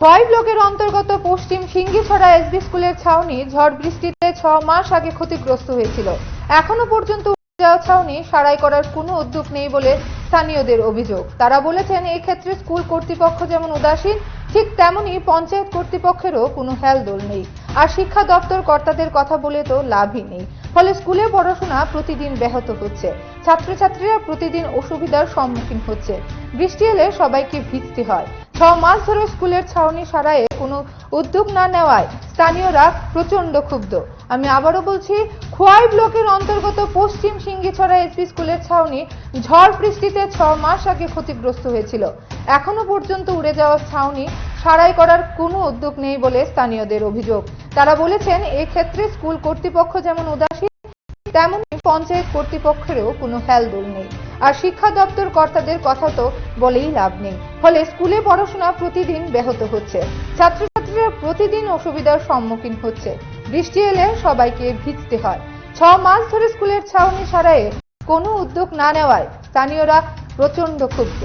খোয়াই ব্লকের অন্তর্গত পশ্চিম সিঙ্গিছড়া এসবি স্কুলের ছাউনি ঝড় বৃষ্টিতে 6 মাস আগে ক্ষতিগ্রস্ত হয়েছিল। এখনো পর্যন্ত ছাউনি সারাই করার কোনো উদ্যোগ নেই বলে স্থানীয়দের অভিযোগ। তারা বলেছেন, এই ক্ষেত্রে স্কুল কর্তৃপক্ষ যেমন উদাসীন, ঠিক তেমনি পঞ্চায়েত কর্তৃপক্ষেরও কোনো হেলদোল নেই। আর শিক্ষা দপ্তর কর্তাদের কথা বলে তো লাভই নেই। ফলে স্কুলে পড়াশোনা প্রতিদিন ব্যাহত হচ্ছে, ছাত্রছাত্রীরা প্রতিদিন অসুবিধার সম্মুখীন হচ্ছে। বৃষ্টি এলে সবাইকে ভিজতে হয়। 6 মাস ধরে স্কুলের ছাউনি সারাইয়ে কোনো উদ্যোগ না নেওয়ায় স্থানীয়রা প্রচন্ড ক্ষুব্ধ। আমি আবারও বলছি, খোয়াই ব্লকের অন্তর্গত পশ্চিম সিঙ্গিছড়া এসবি স্কুলের ছাউনি ঝড় বৃষ্টিতে 6 মাস আগে ক্ষতিগ্রস্ত হয়েছিল। এখনো পর্যন্ত উড়ে যাওয়া ছাউনি সারাই করার কোনো উদ্যোগ নেই বলে স্থানীয়দের অভিযোগ। তারা বলেছেন, এই ক্ষেত্রে স্কুল কর্তৃপক্ষ যেমন উদাসীন, তেমনি পঞ্চায়েত কর্তৃপক্ষেরও কোনো হেলদোল নেই। আর শিক্ষা দপ্তর কর্তাদের কথা তো বলেই লাভ নেই। ফলে স্কুলে পড়াশোনা প্রতিদিন ব্যাহত হচ্ছে, ছাত্রছাত্রীরা প্রতিদিন অসুবিধার সম্মুখীন হচ্ছে। বৃষ্টি এলে সবাইকে ভিজতে হয়। 6 মাস ধরে স্কুলের ছাউনি সারাইয়ে কোনো উদ্যোগ না নেওয়ায় স্থানীয়রা প্রচন্ড ক্ষুব্ধ।